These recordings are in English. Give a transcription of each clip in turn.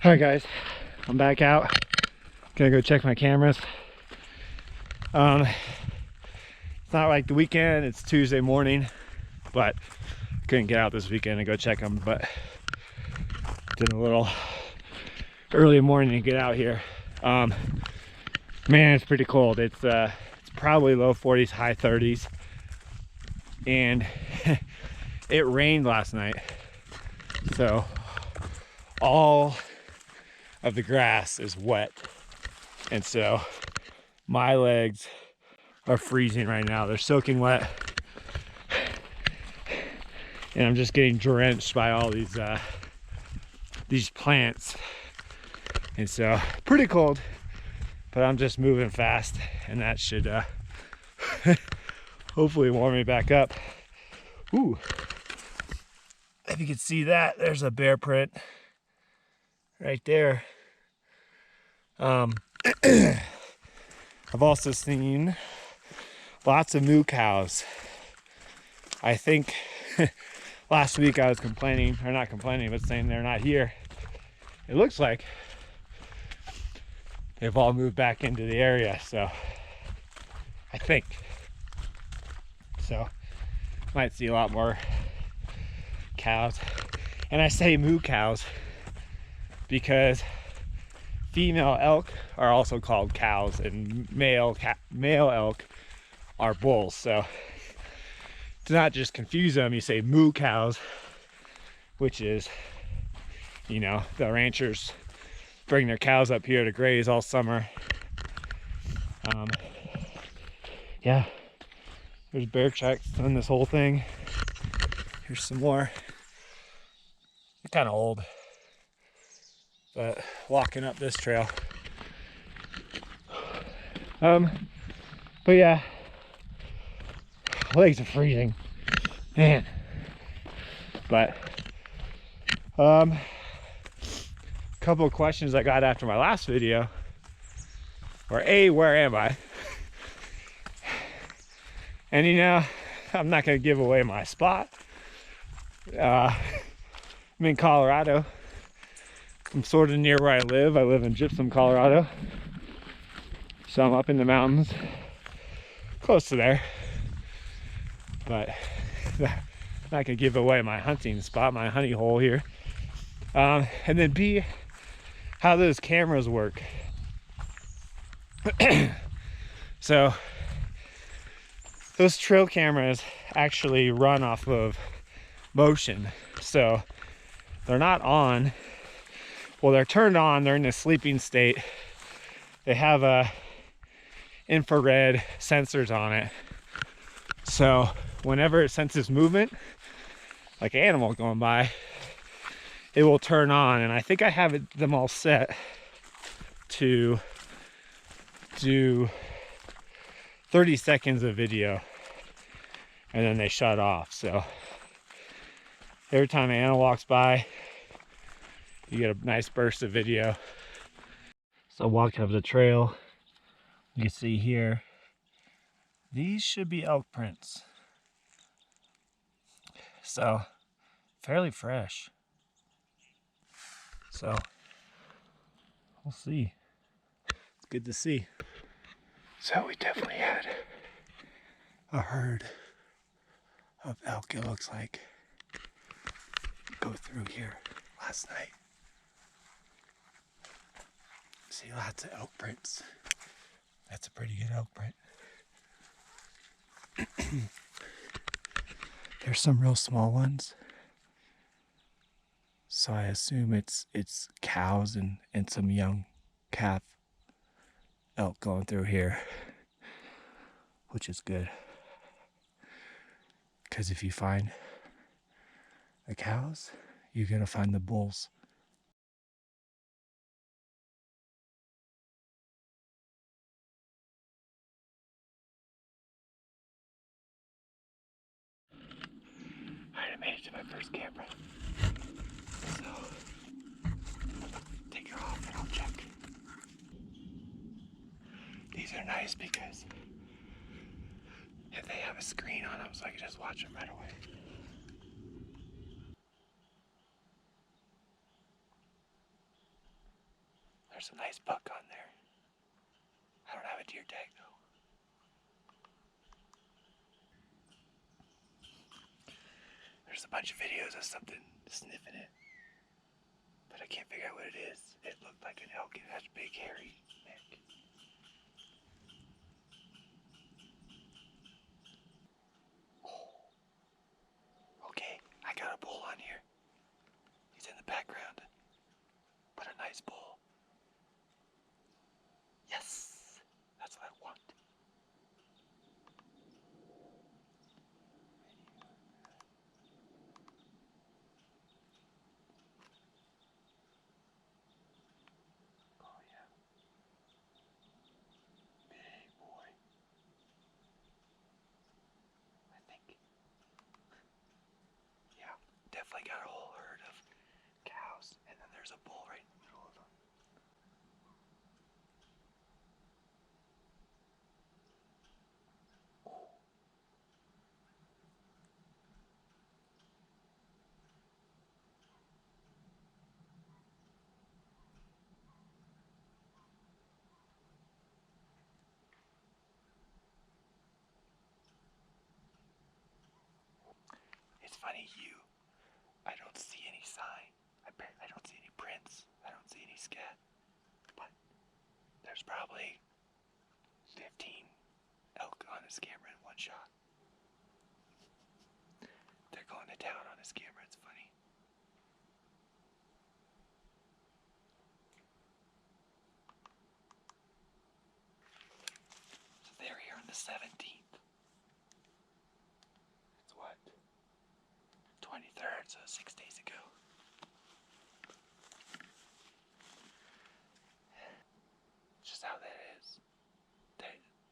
All right, guys, I'm back out. Gonna go check my cameras. It's not like the weekend, it's Tuesday morning, but couldn't get out this weekend and go check them, but did a little early morning to get out here. Man, it's pretty cold. It's probably low 40s, high 30s, and it rained last night, so all of the grass is wet, and so my legs are freezing right now. They're soaking wet, and I'm just getting drenched by all these plants, and so pretty cold, but I'm just moving fast, and that should hopefully warm me back up. Ooh, if you can see that, there's a bear print right there. I've also seen lots of moo cows. I think last week I was complaining, or not complaining, but saying they're not here. It looks like they've all moved back into the area, so I think. So might see a lot more cows. And I say moo cows because female elk are also called cows, and male elk are bulls. So to not just confuse them, you say moo cows, which is, you know, the ranchers bring their cows up here to graze all summer. Yeah, there's bear tracks on this whole thing. Here's some more. They're kind of old, but walking up this trail. But yeah, legs are freezing, man. But couple of questions I got after my last video were A, where am I? And you know, I'm not gonna give away my spot. I'm in Colorado. I'm sort of near where I live. I live in Gypsum, Colorado. So I'm up in the mountains, close to there. But not gonna give away my hunting spot, my honey hole here. And then B, how those cameras work. So those trail cameras actually run off of motion. So they're not on. Well, they're turned on, they're in a sleeping state. They have infrared sensors on it. So whenever it senses movement, like an animal going by, it will turn on. And I think I have them all set to do 30 seconds of video, and then they shut off. So every time an animal walks by, you get a nice burst of video. So walking up the trail, you can see here, these should be elk prints. So fairly fresh. So we'll see. It's good to see. So we definitely had a herd of elk, it looks like, go through here last night. See lots of elk prints. That's a pretty good elk print. There's some real small ones. So I assume it's cows and some young calf elk going through here, which is good. Because if you find the cows, you're gonna find the bulls. Alright, I made it to my first camera. So take her off and I'll check. These are nice because if they have a screen on them, so I can just watch them right away. deer tag though. There's a bunch of videos of something sniffing it, but I can't figure out what it is. It looked like an elk. It has big hairy neck. Oh. Okay, I got a bull on here. He's in the background, but a nice bull. Yes, that's what I want. Oh yeah, big boy. I think. Yeah, definitely got a whole herd of cows, and then there's a bull right in the middle of them. It's funny, I don't see any sign. I don't see any prints. I don't see any scat. But there's probably 15 elk on his camera in one shot. They're going to town on his camera. It's funny. So they're here on the 17th. It's what? 23rd, so 6 days ago. Just how that is.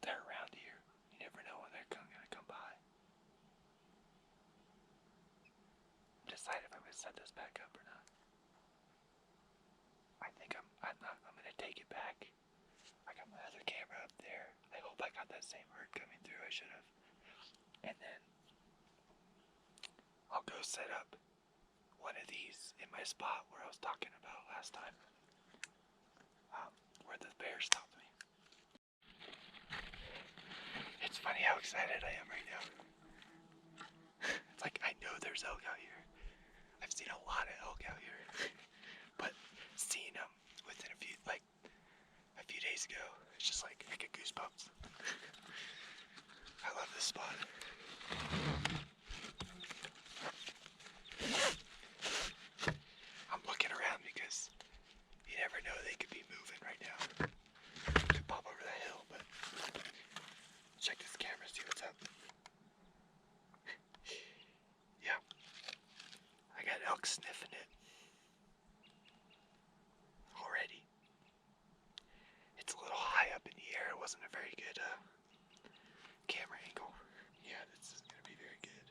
They're around here. You never know when they're gonna come by. Decide if I'm gonna set this back up or not. I think I'm gonna take it back. I got my other camera up there. I hope I got that same herd coming through. I should have. And then I'll go set up one of these in my spot where I was talking about last time. Where the bear stopped me. It's funny how excited I am right now. It's like I know there's elk out here. I've seen a lot of elk out here. But seeing them within a few days ago, it's just like I get goosebumps. I love this spot. I'm looking around because you never know, they could be moving right now. Could pop over the hill, but check this camera, see what's up. Yeah, I got elk sniffing it already. It's a little high up in the air. It wasn't a very good camera angle. Yeah, this is gonna be very good.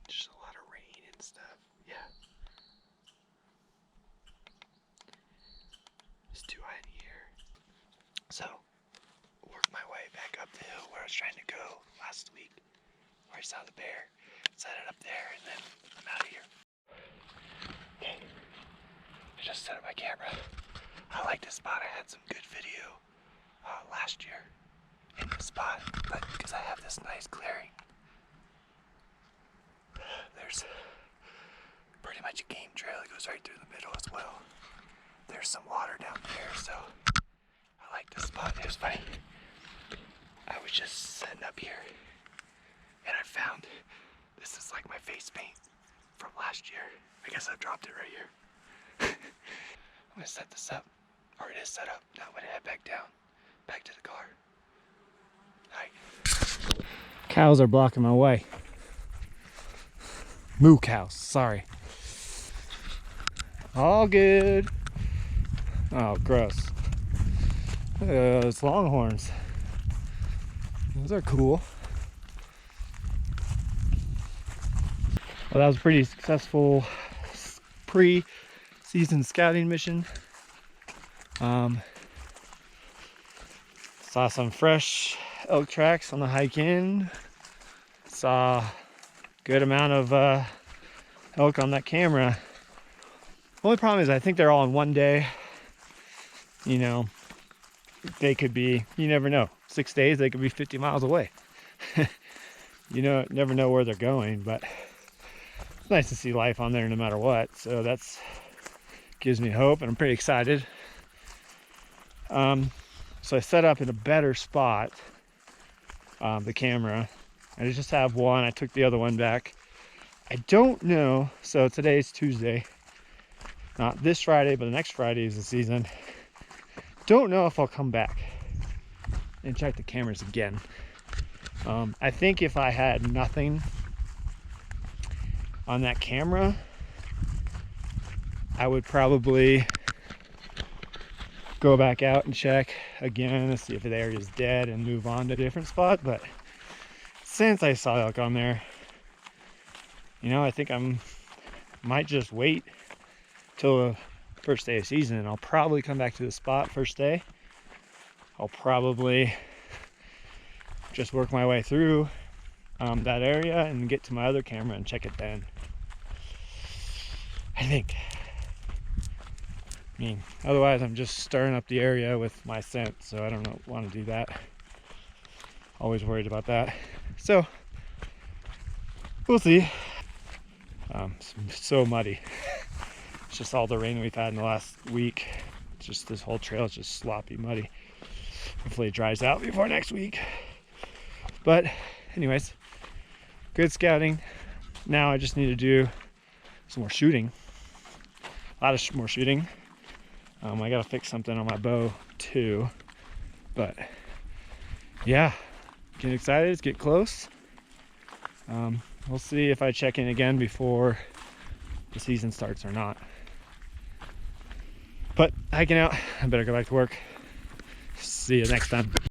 Just a lot of rain and stuff. Yeah. It's too high in the air. So, work my way back up the hill where I was trying to go last week, where I saw the bear. Set it up there, and then I'm out of here. Okay. I just set up my camera. I like this spot. I had some good video last year in this spot, but because I have this nice clearing, there's pretty much a game trail that goes right through the middle as well. There's some water down there, so I like this spot. It was funny. I was just setting up here, and I found this is like my face paint from last year. I guess I dropped it right here. I'm gonna set this up, or it is set up. Now I'm gonna head back down, back to the car. Alright. Cows are blocking my way. Moo cows, sorry. All good. Oh, gross. It's longhorns. Those are cool. Well, that was a pretty successful pre-season scouting mission. Saw some fresh elk tracks on the hike in. Saw a good amount of elk on that camera. The only problem is I think they're all in one day. You know, they could be, you never know, 6 days they could be 50 miles away. You never know where they're going, but it's nice to see life on there no matter what. So that's gives me hope, and I'm pretty excited. So I set up in a better spot, the camera. I just have one. I took the other one back. I don't know. So today's Tuesday, not this Friday, but the next Friday is the season. Don't know if I'll come back and check the cameras again. I think if I had nothing on that camera, I would probably go back out and check again to see if the area is dead and move on to a different spot. But since I saw elk on there, I think might just wait till the first day of season, and I'll probably come back to the spot first day. I'll probably just work my way through that area and get to my other camera and check it then. I think. Otherwise I'm just stirring up the area with my scent, so I don't want to do that. Always worried about that. So we'll see. It's so muddy. It's just all the rain we've had in the last week. Just this whole trail is just sloppy, muddy. Hopefully it dries out before next week. But anyways, good scouting. Now I just need to do some more shooting. A lot of more shooting. I gotta fix something on my bow too. But yeah, getting excited. It's getting close. We'll see if I check in again before the season starts or not. But hiking out, I better go back to work. See you next time.